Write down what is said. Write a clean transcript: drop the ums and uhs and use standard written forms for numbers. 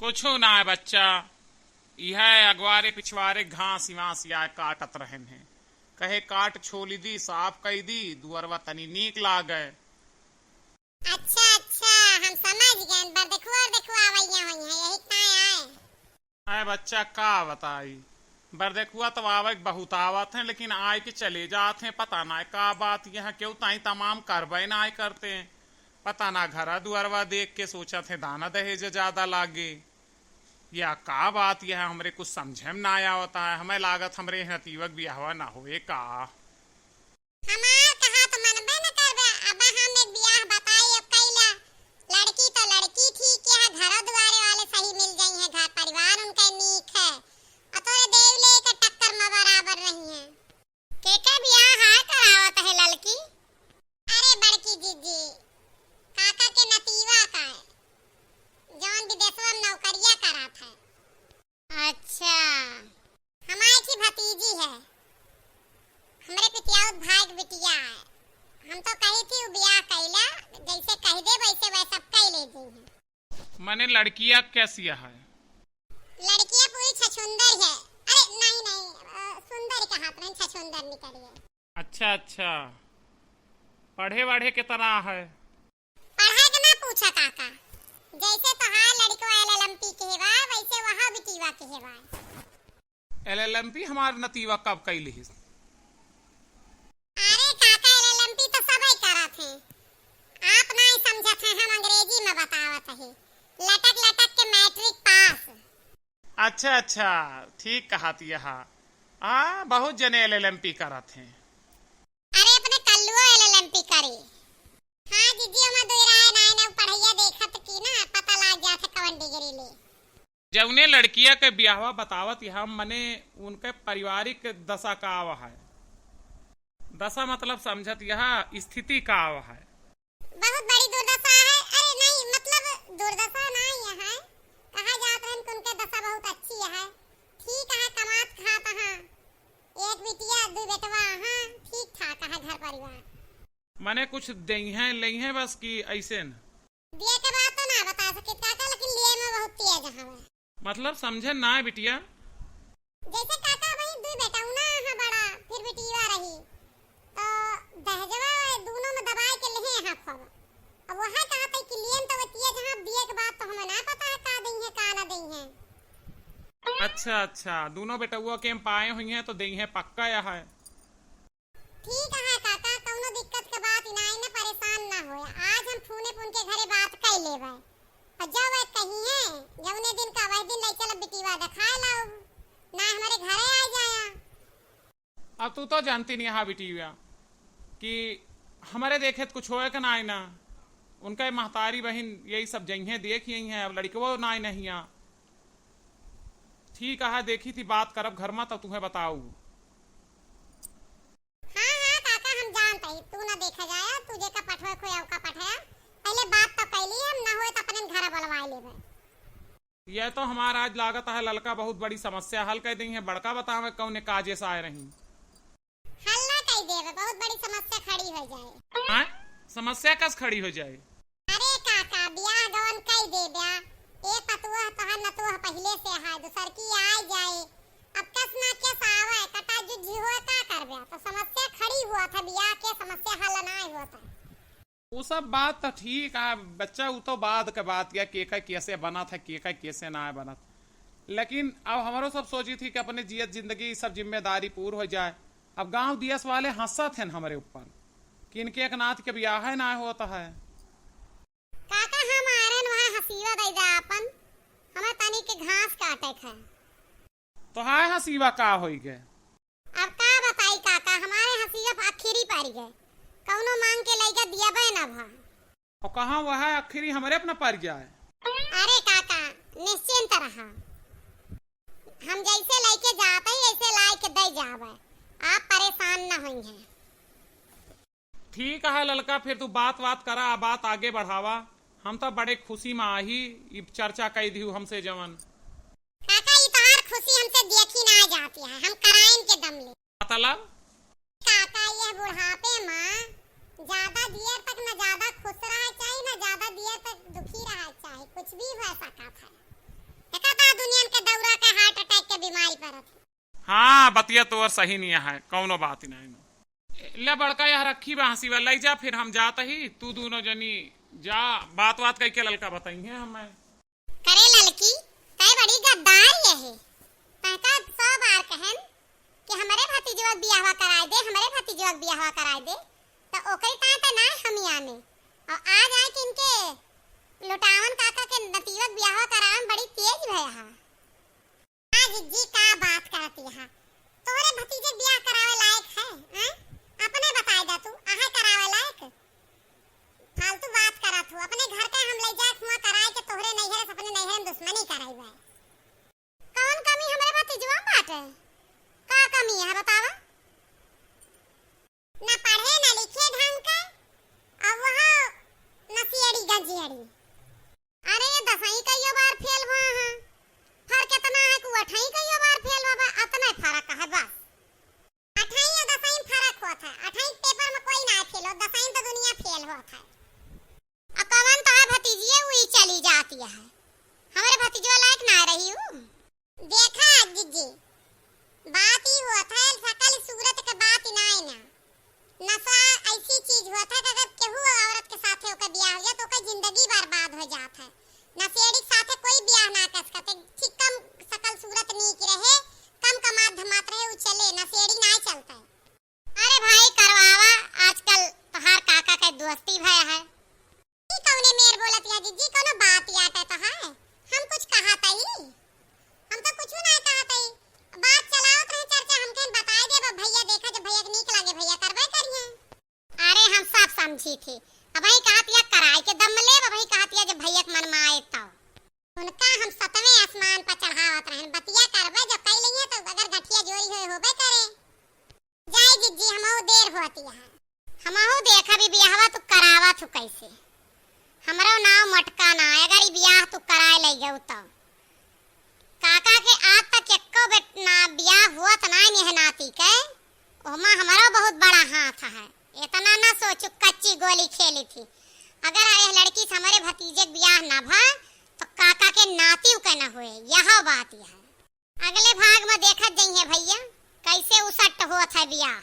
कुछो ना है बच्चा। यह अगवारे पिछवारे घास वास या काटत रहन है। कहे काट छोली दी साफ कई दी दुअरवा तनी नीक लागे। अच्छा अच्छा, हम समझ गए। देखो आवैया हुई है यही कहाँ आए। आए बच्चा का बताई। बरदेखुआ तो आवे बहुत आवत है, लेकिन आए के चले जाते हैं। पता ना का बात यह क्यों ताई तमाम करबे ना आए करते हैं। पता ना घरा दुअरवा देख के सोचा थे दाना दहेज ज्यादा लागे या का बात यह हमरे कुछ समझे में ना आया होता है। हमें लागत हमरे नतीवक बियाहवा ना होए का। हमार कहा तो मनबे न करबे। अब हम एक बियाह बताई अब कैला। लड़की तो लड़की ठीक है, घर दुआरे वाले सही मिल गई है, घर परिवार उनका नीक है। अतोरे देवले के टक्कर में बराबर नहीं है। के बियाह है करावत है लड़की। अरे बड़की जीजी काका के नतीवा का है, जौन विदेशवा में नौकरिया करा था। अच्छा, हमारी की भतीजी है, हमरे पितियाउत भाई के बिटिया है। हम तो कही थी बियाह कैला, जैसे कह दे वैसे वह सब कह ले दी है। मने लड़किया कैसी है? लड़कियां पूरी छछुंदर है। अरे नहीं नहीं, सुंदर का हाथ नहीं, छछुंदर निकली है। अच्छा अच्छा, पढ़े वढ़े के तरह है? पढ़ाई के ना पूछा काका, जैसे तोहार लड़को एलएलएमपी के हेवा वैसे वहां बिटिवा के हेवा। एलएलएमपी हमार नतीवा कब कैली? अरे काका एलएलएमपी तो सबई करत है, आप नहीं समझत है, हम अंग्रेजी में बतावत है। लटक लटक के मैट्रिक पास। अच्छा अच्छा, ठीक कहा यहा। बहुत जने एलएलएमपी करत हैं। अरे अपने कल्लुआ एलएलएमपी करी। हाँ जीजी, हम दो राय नाय ना पढ़ैया देखत की ना पता लग जात है कौन डिग्री ले। जब उन्हें लड़किया के ब्याहवा बतावत यह मने उनके पारिवारिक दशा का आवा है। दशा मतलब समझत यह स्थिति का आवा है। बहुत बड़ी दुर्दशा है। अरे नहीं मतलब दुर्दशा नहीं है, कहा जात है कि उनके दशा बहुत अच्छी है। ठीक है, कमात खात है, एक बिटिया दो बेटवा, हाँ ठीक ठाक है घर परिवार। मने कुछ दई हैं लई हैं बस की ऐसे न दिए के बात तो ना बता सके काका, लेकिन लिए में बहुत तेज है। मतलब समझे ना है बिटिया। जैसे काका वही दो बेटा ना है बड़ा, फिर बिटिया रही तो दहेजवा दोनों में दबाए के लिए है खब। अब वहां कहा था कि लिए तो बतिया जहां दिए के बात तो हमें ना पता है का देई है का ना देई है। अच्छा अच्छा, दोनों बेटुआ के पाए हुई हैं तो दई हैं पक्का यह है। ठीक है काका, कौनो दिक्कत के बात इनाई ने परेशान ना होए। आज हम फूने पुन के घरे बात कर लेबे, और जब वह कही है जौने दिन का वह दिन ले चल बिटिवा दिखा लाओ ना हमारे घरे आ जाया। अब तू तो जानती नहीं हा बिटिया कि हमारे देखे तो कुछ होए का ना ना। उनका महतारी बहन यही सब जगह देख यही है। अब लड़को ना नहीं आ। ठीक है, देखी थी बात करब घर में तो तुम्हें बताऊ। हाँ हाँ काका, हम जानते ही तू ना देखा जाया, तुझे का पठवे खोया का पठाया। पहले बात तो कैली हम, ना होए तो अपने घर बुलवा लेबे। यह तो हमारा आज लागत है लड़का बहुत बड़ी समस्या हल कर दी है। बड़का बतावे कौन काजे से आए रही। हल ना कह देबे, बहुत बड़ी समस्या खड़ी हो जाए। हाँ, समस्या कस खड़ी हो जाए? अरे काका बियाह गवन कह देबे, ए पतुआ तोहर नतुआ पहले से है, दूसर की आ जाए। अब कस ना केस आवे कटा जुझी हो का करबे, तो समस्या खड़ी हुआ था, बियाह के समस्या हल ना हुआ था। वो सब बात तो ठीक है बच्चा, वो तो बाद के बात या के कैसे बना था के कैसे ना बना। लेकिन अब हमारो सब सोची थी कि अपने जियत जिंदगी सब जिम्मेदारी पूरी हो जाए। अब गांव दियस वाले हंसा थे हमारे ऊपर कि इनके एक नाथ के ब्याह है ना होता है। काका हमारे वहां हसीवा दे जा अपन, हमें तनी के घास काटे है। तो हाय हसीवा का हो गए। अब का बताई काका, हमारे हसीवा आखिरी पड़ गए, कौनो मांग के लेके दिया बे ना भा। और कहाँ वह आखिरी हमारे अपना पर जाए। अरे काका निश्चिंत रहा, हम जैसे लेके जाते हैं ऐसे लाई के दे जावे, आप परेशान ना होइए। ठीक है ललका, फिर तू बात करा, बात आगे बढ़ावा। हम तो बड़े खुशी में आही चर्चा कह दी हमसे जवन। काका ये तोहार खुशी हमसे देखी ना जाती है, हम कराइन के दम ले। मतलब काका ये बुढ़ापे में ज्यादा देर तक न ज्यादा खुश रहा चाहिए, न ज्यादा देर तक दुखी रहा चाहिए, कुछ भी हो सकता है। हाँ बतिया तो और सही नहीं है, कौनो बात ही नहीं। ले बड़का यह रखी बा हंसी वाला जा, फिर हम जाते ही तू दोनों जनी जा बात कह के ललका बताई है हमें। करे ललकी तय बड़ी गद्दार ये है। तहका 100 बार कहन कि हमारे भतीजवा बियाहवा कराए दे, हमारे भतीजवा बियाहवा कराए दे, तो ओकरी ता ना हम आने और आज आए कि इनके लुटावन काका के नतीजवा बियाहवा करावन बड़ी तेज भय हा। आज जी का बात करती है, तोरे भतीजे बियाह करावे लायक है हैं? अपने बताए दा तू आहे करावे लायक। फालतू बात करा तू, अपने घर के हम ले जाए हुआ कराए के तोहरे नैहर से अपने नैहर में दुश्मनी कराई बा। कौन कमी हमारे भतीजवा में बाटे? का कमी है बतावा? ना पढ़े ना लिखे ढंग का और वह नसियड़ी गजियड़ी। अरे ये 10वीं कईयो बार फेल हुआ है, फर्क इतना है कि 8वीं कईयो बार फेल हुआ, इतना फर्क है बस। 8वीं और 10वीं फर्क होता है, 8वीं पेपर में कोई ना फेल हो, 10वीं तो दुनिया फेल होता है। अब कवन तो है भतीजी हुई चली जाती है, हमारे भतीजवा लायक ना रही हूँ। देखा जीजी बात ही होता है, सकल सूरत के बात ही ना नशा ऐसी चीज होता है कि अगर केहू औरत के साथ ओकर ब्याह हो जाए तो ओकर जिंदगी बर्बाद हो जाता है। नशेड़ी के साथ कोई ब्याह ना कर सकते, ठीक कम सकल सूरत नीक रहे, कम कमात धमात रहे, वो चले, नशेड़ी ना चलता है। अरे भाई करवावा, आजकल तोहार काका के दोस्ती भय है। ई कौने मेर बोलत या जीजी, कोनो बात याटे तो है, हम कुछ कहा तई, हम तो कुछ ना कहा तई, बात चलाओ तो चर्चा हमके बताए दे भैया, देखा जब भैया के नीक लागे भैया करबे करिए। अरे हम सब समझी थी, अब भाई कहतिया कराई के दम ले, अब भाई कहतिया जब भैया के मन में आए तो उनका हम 7वें आसमान पर चढ़ावत रहन, बतिया करबे जब कई लइए तो अगर गठिया जोड़ी होबे करे। जाय जीजी हमहु देर होती है, हमहु देखा भी बियाहवा तू करावा तू कैसे, हमरो नाम मटका ना, अगर ई बियाह तू कराए ले जाऊ तो काका के आज तक एको बेटना बियाह हुआ तो नहीं नाती के, ओमा हमारा बहुत बड़ा हाथ है। इतना ना सोचो कच्ची गोली खेली थी, अगर यह लड़की से हमारे भतीजे के बियाह ना भा तो काका के नाती के ना हुए, यह बात है। अगले भाग में देखत जाइए भैया कैसे उसट होत है बियाह।